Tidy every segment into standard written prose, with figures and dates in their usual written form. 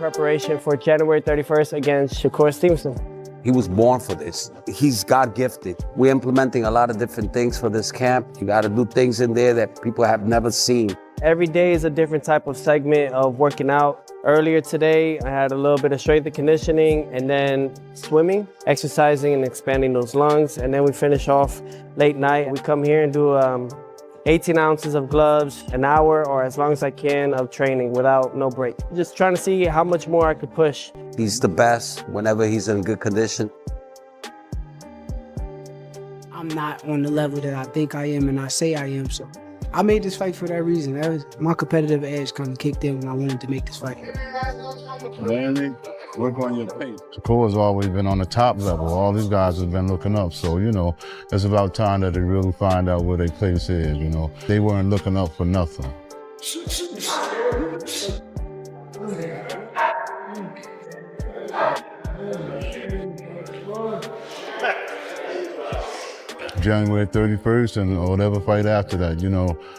preparation for January 31st against Shakur Stevenson. He was born for this. He's God-gifted. We're implementing a lot of different things for this camp. You got to do things in there that people have never seen. Every day is a different type of segment of working out. Earlier today, I had a little bit of strength and conditioning, and then swimming, exercising and expanding those lungs. And then we finish off late night. We come here and do 18 ounces of gloves, an hour or as long as I can of training without no break. Just trying to see how much more I could push. He's the best whenever he's in good condition. I'm not on the level that I think I am and I say I am, so I made this fight for that reason. That was my competitive edge kind of kicked in when I wanted to make this fight. Randy, work on your pace. Shakur's always been on the top level. All these guys have been looking up. So, it's about time that they really find out where their place is, They weren't looking up for nothing. January 31st and whatever fight after that,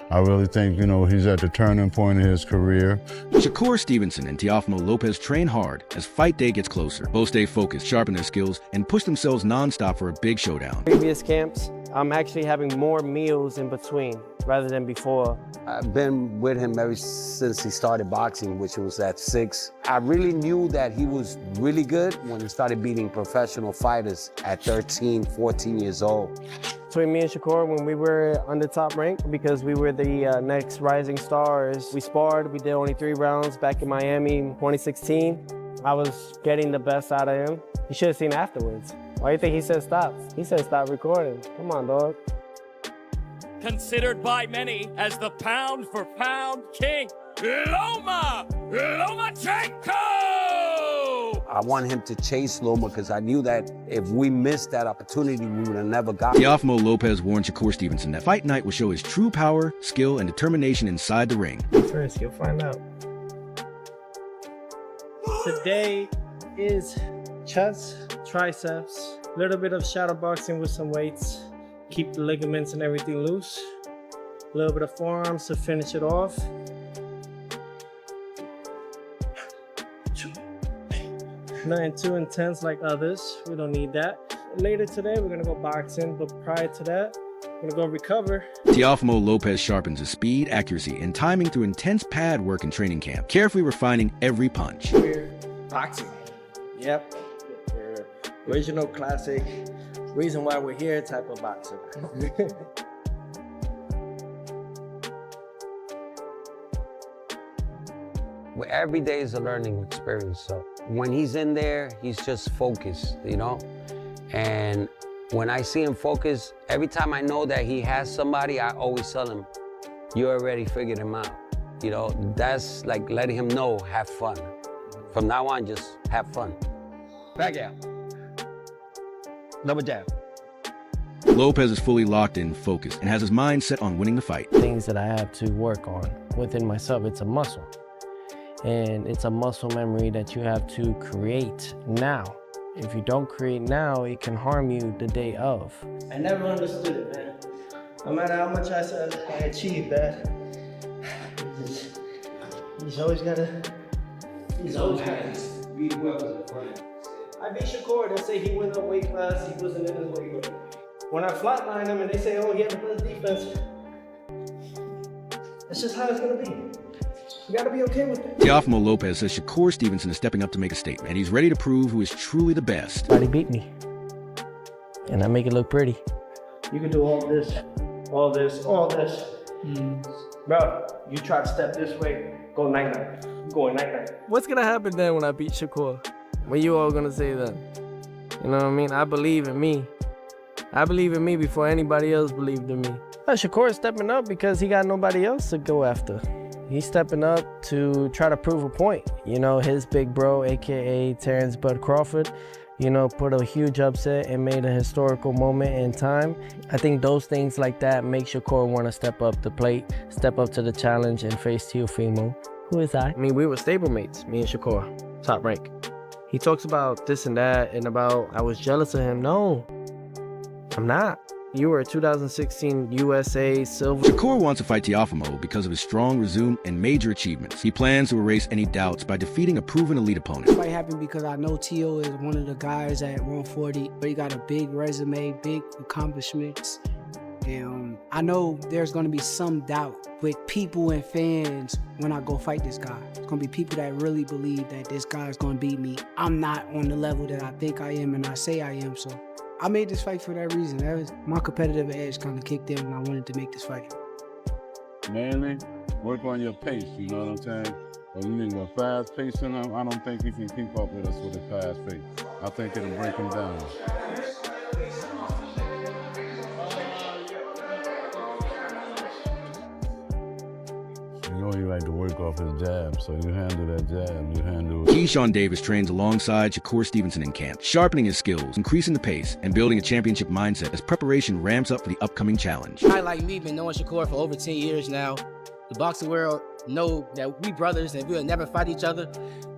I really think, he's at the turning point in his career. Shakur Stevenson and Teofimo Lopez train hard as fight day gets closer. Both stay focused, sharpen their skills, and push themselves nonstop for a big showdown. Previous camps, I'm actually having more meals in between rather than before. I've been with him ever since he started boxing, which was at 6. I really knew that he was really good when he started beating professional fighters at 13, 14 years old. Between me and Shakur, when we were on the top rank, because we were the next rising stars, we sparred. We did only 3 rounds back in Miami in 2016. I was getting the best out of him. You should have seen afterwards. Why do you think he said stop? He said stop recording. Come on, dog. Considered by many as the pound-for-pound king, Lomachenko! I want him to chase Loma because I knew that if we missed that opportunity, we would have never got it. Teofimo Lopez warned Shakur Stevenson that fight night will show his true power, skill, and determination inside the ring. First, you'll find out. Today is chest, triceps, a little bit of shadow boxing with some weights. Keep the ligaments and everything loose. A little bit of forearms to finish it off. Nothing too intense like others. We don't need that. Later today, we're gonna go boxing, but prior to that, we're gonna go recover. Teofimo Lopez sharpens his speed, accuracy, and timing through intense pad work in training camp, carefully refining every punch. We're boxing. Yep. We're original, classic, reason why we're here type of boxing. Well, every day is a learning experience. So when he's in there, he's just focused, And when I see him focused, every time I know that he has somebody, I always tell him, you already figured him out. That's like letting him know, have fun. From now on, just have fun. Back out. Double jab. Lopez is fully locked in, focused, and has his mind set on winning the fight. Things that I have to work on within myself, it's a muscle. And it's a muscle memory that you have to create now. If you don't create now, it can harm you the day of. I never understood it, man. No matter how much I said I achieved that, he's always gotta beat whoever's in front. I beat Shakur, they say he went up weight class, he wasn't in his weight class. When I flatline him and they say, oh, he had the best defense, that's just how it's gonna be. You gotta be okay with it. Teofimo Lopez says Shakur Stevenson is stepping up to make a statement, and he's ready to prove who is truly the best. Somebody beat me, and I make it look pretty. You can do all this, all this, all this. Bro, you try to step this way, go night-night. Going night-night. What's gonna happen then when I beat Shakur? What you all gonna say then? You know what I mean? I believe in me. I believe in me before anybody else believed in me. Shakur is stepping up because he got nobody else to go after. He's stepping up to try to prove a point. His big bro, AKA Terrence Bud Crawford, put a huge upset and made a historical moment in time. I think those things like that make Shakur want to step up the plate, step up to the challenge and face Teofimo. Who is I? We were stablemates, me and Shakur, top rank. He talks about this and that and about I was jealous of him. No, I'm not. You were a 2016 USA Silver. Shakur wants to fight Teofimo because of his strong resume and major achievements. He plans to erase any doubts by defeating a proven elite opponent. This fight happened because I know Teo is one of the guys at 140. He got a big resume, big accomplishments. And I know there's going to be some doubt with people and fans when I go fight this guy. It's going to be people that really believe that this guy is going to beat me. I'm not on the level that I think I am and I say I am, so I made this fight for that reason. That was my competitive edge kind of kicked in and I wanted to make this fight. Mainly, work on your pace, you know what I'm saying? But you need a fast pace in him. I don't think he can keep up with us with a fast pace. I think it'll break him down. You know he like to work off his jab, so you handle that jab, you handle it. Keyshawn Davis trains alongside Shakur Stevenson in camp, sharpening his skills, increasing the pace, and building a championship mindset as preparation ramps up for the upcoming challenge. I, like me, been knowing Shakur for over 10 years now. The boxing world know that we brothers and we'll never fight each other.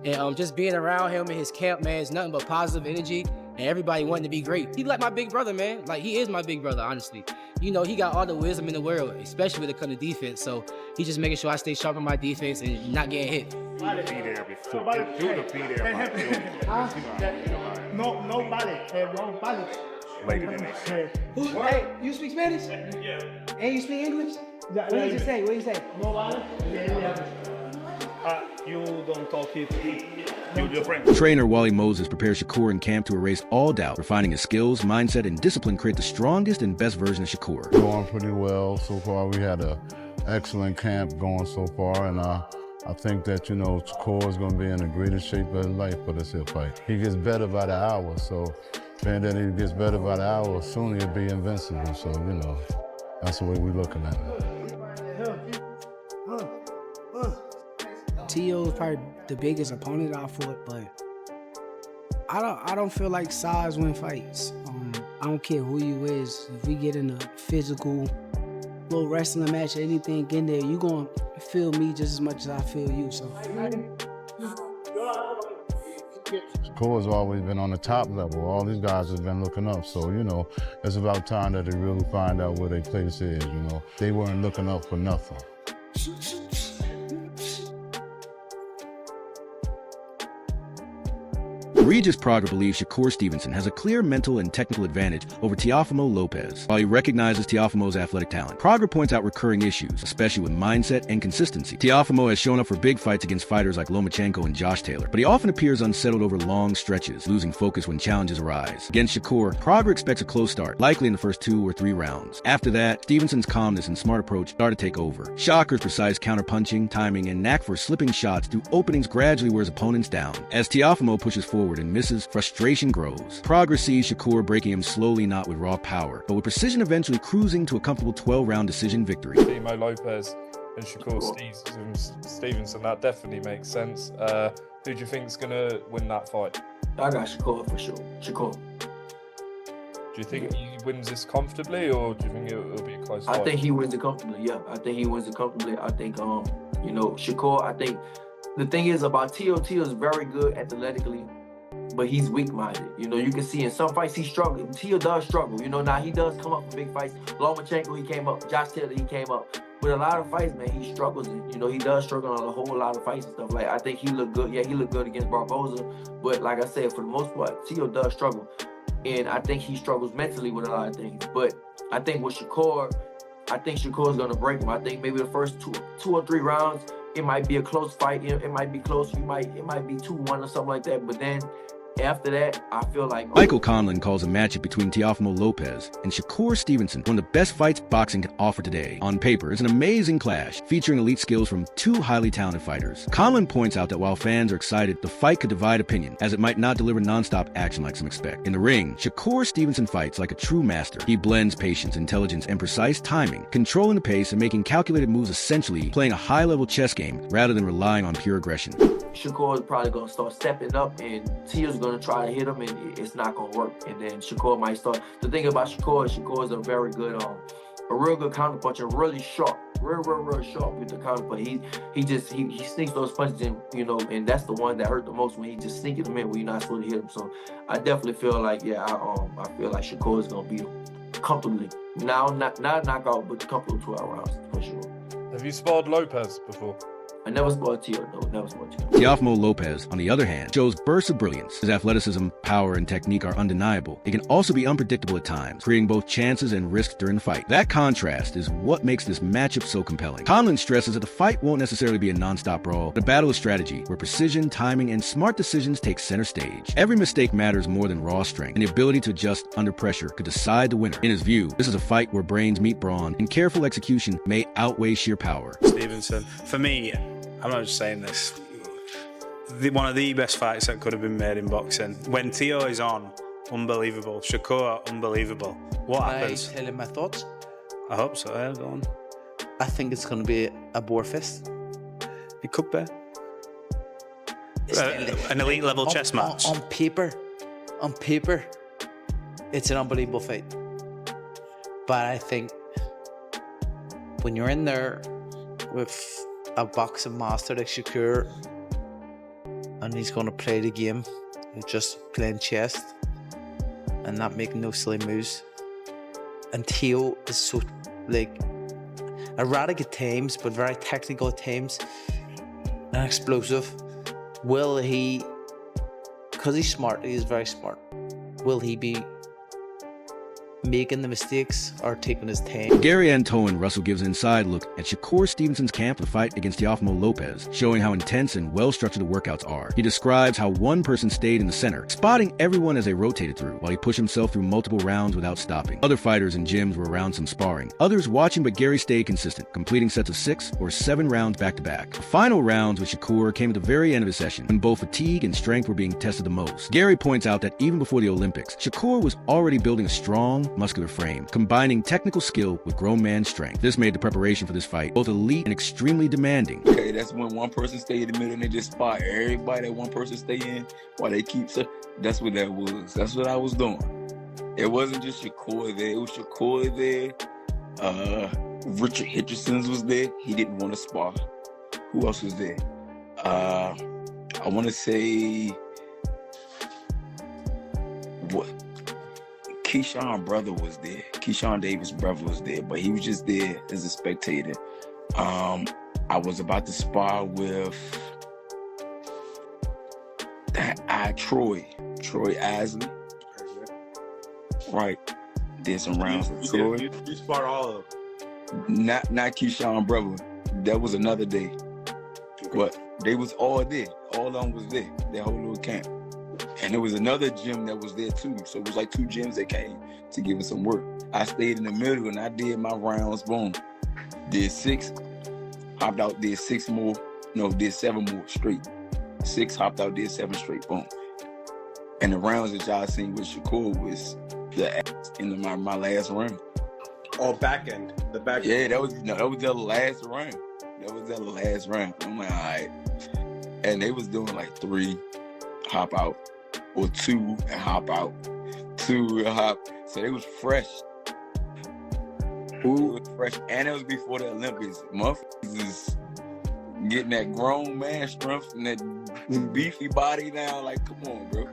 And just being around him in his camp, man, is nothing but positive energy. And everybody wanting to be great. He like my big brother, man. Like, he is my big brother, honestly. You know, he got all the wisdom in the world, especially when it comes to defense. So he's just making sure I stay sharp on my defense and not getting hit. Be there before. Be there. Nobody. Later than that. Hey, you speak Spanish? Yeah. And you speak English? What did you say? What did you say? Nobody? You don't talk it. You your friend. Trainer Wally Moses prepares Shakur in camp to erase all doubt, refining his skills, mindset, and discipline create the strongest and best version of Shakur. Going pretty well so far. We had an excellent camp going so far, and I think that, you know, Shakur is going to be in the greatest shape of his life for this here fight. He gets better by the hour, so being that he gets better by the hour, soon he'll be invincible. So, you know, that's the way we're looking at it. Teo is probably the biggest opponent I fought, but I don't feel like size win fights. I don't care who you is. If we get in a physical little wrestling match or anything in there, you gonna feel me just as much as I feel you. So Shakur's always been on the top level. All these guys have been looking up. So, you know, it's about time that they really find out where their place is, you know. They weren't looking up for nothing. Regis Prager believes Shakur Stevenson has a clear mental and technical advantage over Teofimo Lopez. While he recognizes Teofimo's athletic talent, Prager points out recurring issues, especially with mindset and consistency. Teofimo has shown up for big fights against fighters like Lomachenko and Josh Taylor, but he often appears unsettled over long stretches, losing focus when challenges arise. Against Shakur, Prager expects a close start, likely in the first 2 or 3 rounds. After that, Stevenson's calmness and smart approach start to take over. Shakur's precise counterpunching, timing, and knack for slipping shots through openings gradually wears opponents down. As Teofimo pushes forward and misses, frustration grows. Prager sees Shakur breaking him slowly, not with raw power, but with precision, eventually cruising to a comfortable 12-round decision victory. Teofimo Lopez and Shakur Stevenson, that definitely makes sense. Who do you think is going to win that fight? I got Shakur for sure. Shakur. Do you think he wins this comfortably, or do you think it'll be a close fight? I think he wins it comfortably, yeah. I think he wins it comfortably. I think, you know, Shakur, I think the thing is about Teo is very good athletically, but he's weak-minded. You know, you can see in some fights he's struggling. Teo does struggle. You know, now he does come up for big fights. Lomachenko, he came up. Josh Taylor, he came up. With a lot of fights, man, he struggles. You know, he does struggle on a whole lot of fights and stuff. Like, I think he looked good. Yeah, he looked good against Barboza. But like I said, for the most part, Teo does struggle. And I think he struggles mentally with a lot of things. But I think with Shakur, I think Shakur's going to break him. I think maybe the first two or three rounds, it might be a close fight. It might be close. It might be 2-1 or something like that. But then after that, I feel like... Michael Conlon calls a matchup between Teofimo Lopez and Shakur Stevenson one of the best fights boxing can offer today. On paper, it's an amazing clash, featuring elite skills from 2 highly talented fighters. Conlon points out that while fans are excited, the fight could divide opinion, as it might not deliver non-stop action like some expect. In the ring, Shakur Stevenson fights like a true master. He blends patience, intelligence, and precise timing, controlling the pace and making calculated moves, essentially playing a high-level chess game rather than relying on pure aggression. Shakur is probably going to start stepping up, and Teo's going to try to hit him, and it's not going to work. And then Shakur might start. The thing about Shakur is a very good, a real good counterpuncher, really sharp, real sharp with the counterpunch. He sneaks those punches in, you know, and that's the one that hurt the most, when he just sneaking them in when you're not supposed to hit him. So I definitely feel like, I feel like Shakur is going to beat him. comfortably. Not knockout, but comfortable 12 rounds for sure. Have you sparred Lopez before? I never sparred Teo, no, never sparred Teo. Teofimo Lopez, on the other hand, shows bursts of brilliance. His athleticism, power, and technique are undeniable. It can also be unpredictable at times, creating both chances and risks during the fight. That contrast is what makes this matchup so compelling. Conlon stresses that the fight won't necessarily be a non-stop brawl, but a battle of strategy, where precision, timing, and smart decisions take center stage. Every mistake matters more than raw strength, and the ability to adjust under pressure could decide the winner. In his view, this is a fight where brains meet brawn, and careful execution may outweigh sheer power. Stevenson, for me, I'm not just saying this, one of the best fights that could have been made in boxing. When Teo is on, unbelievable. Shakur, unbelievable. What happens? Can I tell you my thoughts? I hope so, yeah, go on. I think it's going to be a bore fest. It could be. An elite level chess match. On paper, it's an unbelievable fight. But I think when you're in there with a boxing master like Shakur, and he's going to play the game, just playing chess and not making no silly moves. And Teo is so like erratic at times, but very technical at times and explosive. Will he, because he's smart, he is very smart, will he be making the mistakes or taking his time? Gary Antoine Russell gives an inside look at Shakur Stevenson's camp to fight against Teofimo Lopez, showing how intense and well-structured the workouts are. He describes how one person stayed in the center, spotting everyone as they rotated through, while he pushed himself through multiple rounds without stopping. Other fighters in gyms were around some sparring. Others watching, but Gary stayed consistent, completing sets of 6 or 7 rounds back-to-back. The final rounds with Shakur came at the very end of his session, when both fatigue and strength were being tested the most. Gary points out that even before the Olympics, Shakur was already building a strong, muscular frame, combining technical skill with grown man strength. This made the preparation for this fight both elite and extremely demanding. Okay, that's when one person stay in the middle and they just spot everybody that one person stay in while they keep. That's what that was. That's what I was doing. It wasn't just Shakur there. It was Shakur there. Richard Hitcherson's was there. He didn't want to spar. Who else was there? I want to say what? Keyshawn brother was there. Keyshawn Davis' brother was there, but he was just there as a spectator. I was about to spar with Troy Isley. Right. Did some rounds with Troy. You sparred all of them. Not Keyshawn brother. That was another day. But they was all there. All of them was there. That whole little camp. And there was another gym that was there too. So it was like 2 gyms that came to give us some work. I stayed in the middle and I did my rounds, boom. Did 6, hopped out, did 6 more. No, did 7 more straight. 6, hopped out, did 7 straight, boom. And the rounds that y'all seen with Shakur was the in my last round. Or back end. The back end. Yeah, that was the last round. That was the last round. I'm like, all right. And they was doing like 3, hop out. Or 2 and hop out. 2 and hop. So they was fresh. Who was fresh? And it was before the Olympics. Motherfuckers is getting that grown man strength and that beefy body now. Like, come on, bro.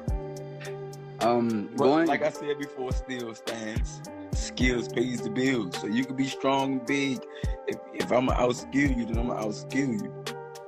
But like I said before, still stands. Skills pays the bills. So you can be strong and big. If I'm gonna outskill you, then I'm gonna outskill you.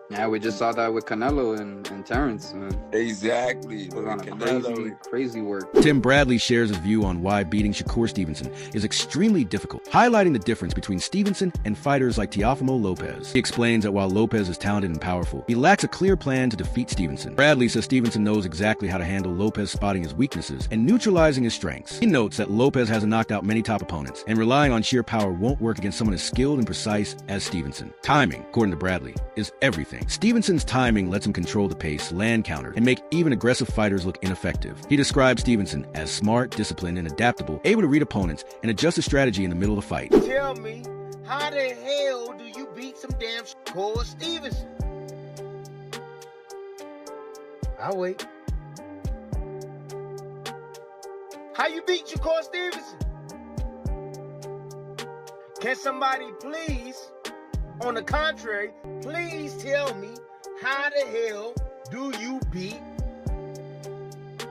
Yeah, we just saw that with Canelo and Terrence, man. Exactly. It was on a crazy work. Tim Bradley shares his view on why beating Shakur Stevenson is extremely difficult, highlighting the difference between Stevenson and fighters like Teofimo Lopez. He explains that while Lopez is talented and powerful, he lacks a clear plan to defeat Stevenson. Bradley says Stevenson knows exactly how to handle Lopez spotting his weaknesses and neutralizing his strengths. He notes that Lopez hasn't knocked out many top opponents, and relying on sheer power won't work against someone as skilled and precise as Stevenson. Timing, according to Bradley, is everything. Stevenson's timing lets him control the pace, land counter, and make even aggressive fighters look ineffective. He describes Stevenson as smart, disciplined, and adaptable, able to read opponents and adjust his strategy in the middle of the fight. Tell me, how the hell do you beat some damn Shakur Stevenson? I'll wait. How you beat Shakur Stevenson? Can somebody please, on the contrary, please tell me how the hell do you beat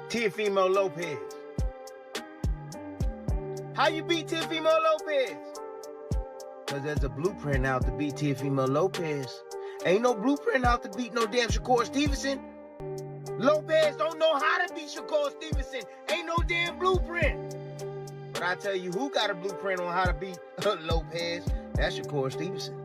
Teofimo Lopez? How you beat Teofimo Lopez? Because there's a blueprint out to beat Teofimo Lopez. Ain't no blueprint out to beat no damn Shakur Stevenson. Lopez don't know how to beat Shakur Stevenson. Ain't no damn blueprint. But I tell you who got a blueprint on how to beat Lopez. That's Shakur Stevenson.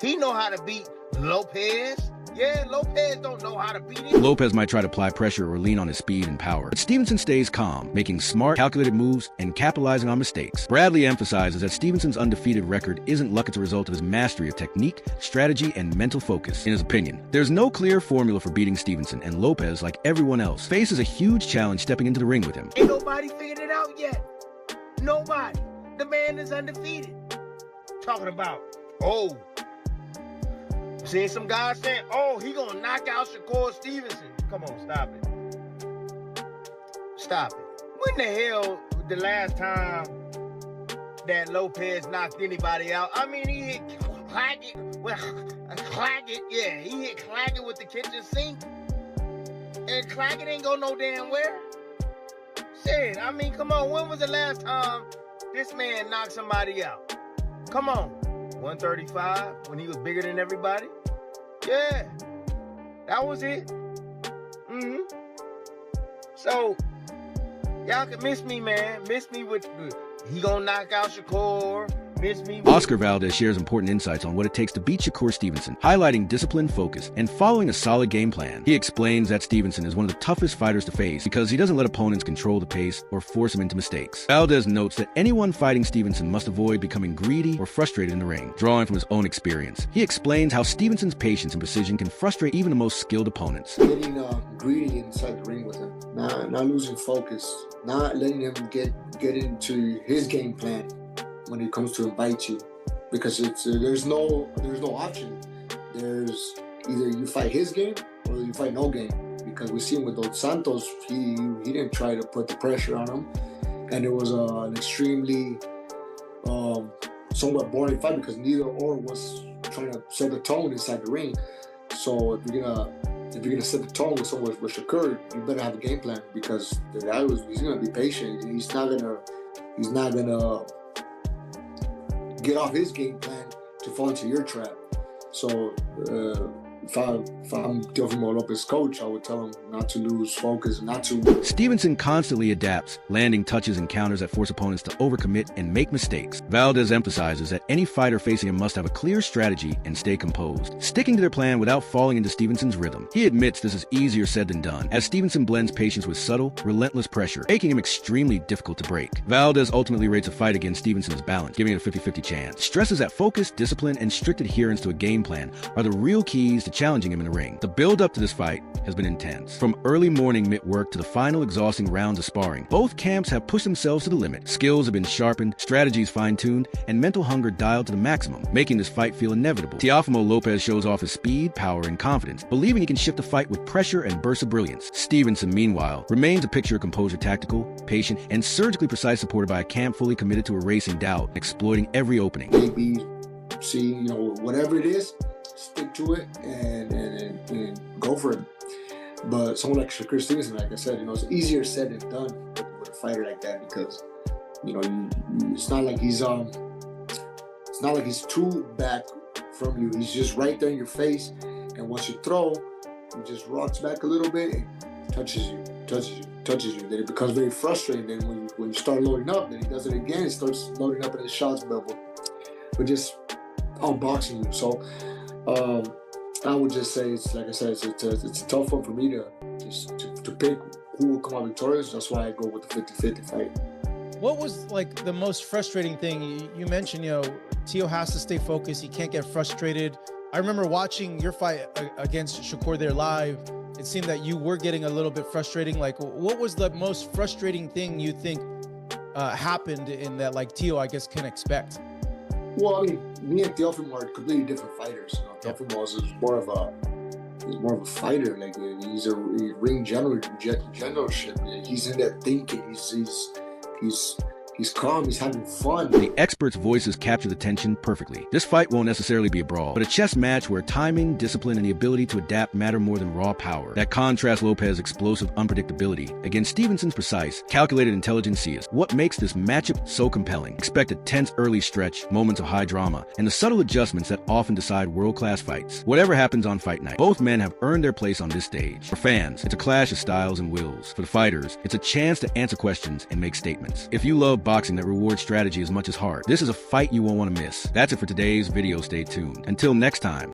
He know how to beat Lopez. Yeah, Lopez don't know how to beat him. Lopez might try to apply pressure or lean on his speed and power, but Stevenson stays calm, making smart, calculated moves and capitalizing on mistakes. Bradley emphasizes that Stevenson's undefeated record isn't luck, it's a result of his mastery of technique, strategy, and mental focus. In his opinion, there's no clear formula for beating Stevenson, and Lopez, like everyone else, faces a huge challenge stepping into the ring with him. Ain't nobody figured it out yet. Nobody. The man is undefeated. Talking about, seeing some guys saying, he gonna knock out Shakur Stevenson. Come on, stop it. Stop it. When the hell the last time that Lopez knocked anybody out? I mean, he hit Claggett. He hit Claggett with the kitchen sink. And Claggett ain't go no damn where. Shit, I mean, come on. When was the last time this man knocked somebody out? Come on. 135 when he was bigger than everybody? Yeah, that was it. So, y'all can miss me, man. Miss me with, he gonna knock out Shakur. Miss me with... Oscar Valdez shares important insights on what it takes to beat Shakur Stevenson, highlighting discipline, focus, and following a solid game plan. He explains that Stevenson is one of the toughest fighters to face because he doesn't let opponents control the pace or force him into mistakes. Valdez notes that anyone fighting Stevenson must avoid becoming greedy or frustrated in the ring, drawing from his own experience. He explains how Stevenson's patience and precision can frustrate even the most skilled opponents. Getting greedy inside the ring with him, not losing focus, not letting him get into his game plan when it comes to invite you, because it's there's no option. There's either you fight his game or you fight no game. Because we seen with Dos Santos, he didn't try to put the pressure on him, and it was an extremely somewhat boring fight because neither or was trying to set the tone inside the ring. So if you're gonna set the tone with someone with Shakur, you better have a game plan, because the guy he's gonna be patient. He's not gonna get off his game plan to fall into your trap. So if I'm Teofimo Lopez's coach, I would tell him not to lose focus, not to... Stevenson constantly adapts, landing touches and counters that force opponents to overcommit and make mistakes. Valdez emphasizes that any fighter facing him must have a clear strategy and stay composed, sticking to their plan without falling into Stevenson's rhythm. He admits this is easier said than done, as Stevenson blends patience with subtle, relentless pressure, making him extremely difficult to break. Valdez ultimately rates a fight against Stevenson as balanced, giving it a 50-50 chance. Stresses that focus, discipline, and strict adherence to a game plan are the real keys to challenging him in the ring. The build-up to this fight has been intense. From early morning mitt work to the final exhausting rounds of sparring, both camps have pushed themselves to the limit. Skills have been sharpened, strategies fine-tuned, and mental hunger dialed to the maximum, making this fight feel inevitable. Teofimo Lopez shows off his speed, power, and confidence, believing he can shift the fight with pressure and bursts of brilliance. Stevenson, meanwhile, remains a picture of composure, tactical, patient, and surgically precise, supported by a camp fully committed to erasing doubt, exploiting every opening. Maybe see, whatever it is, stick to it and go for it. But someone like Shakur Stevenson, like I said, it's easier said than done with a fighter like that, because it's not like he's too back from you. He's just right there in your face, and once you throw, he just rocks back a little bit and touches you. Then it becomes very frustrating. Then when you start loading up, then he does it again. He starts loading up in his shots, but just unboxing you. So I would just say, it's like I said, it's a tough one for me to pick who will come out victorious. That's why I go with the 50-50 fight. What was like the most frustrating thing? You mentioned, Teo has to stay focused. He can't get frustrated. I remember watching your fight against Shakur there live. It seemed that you were getting a little bit frustrating. Like, what was the most frustrating thing you think happened in that, like, Teo, I guess, can expect? Well, I mean, me and Teofimo are completely different fighters. Teofimo is more of a fighter. Like, he's a ring generalship. He's in there thinking. He's calm, he's having fun. The experts' voices capture the tension perfectly. This fight won't necessarily be a brawl, but a chess match where timing, discipline, and the ability to adapt matter more than raw power. That contrasts Lopez's explosive unpredictability against Stevenson's precise, calculated intelligence is what makes this matchup so compelling. Expect a tense early stretch, moments of high drama, and the subtle adjustments that often decide world-class fights. Whatever happens on fight night, both men have earned their place on this stage. For fans, it's a clash of styles and wills. For the fighters, it's a chance to answer questions and make statements. If you love boxing that rewards strategy as much as heart, this is a fight you won't want to miss. That's it for today's video. Stay tuned. Until next time.